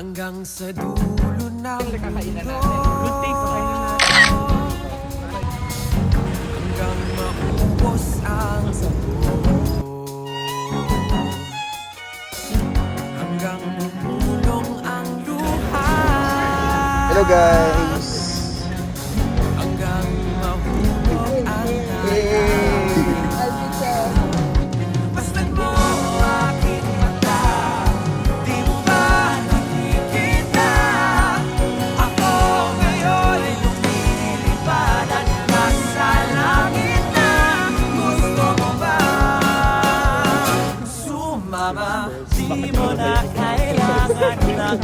hanggang sa dulo ng Kakainan mundo. natin. Good taste. Kakainan natin. Hanggang maubos ang sabon. Hanggang bumulong ang luha. Hello guys! Hanggang mahulog ang taya. Basta't mo aking mata, di mo ba nakikita? Ako ngayon ay lumilipad at nasa langit na. Gusto mo ba sumama? Di mo na kailangan ng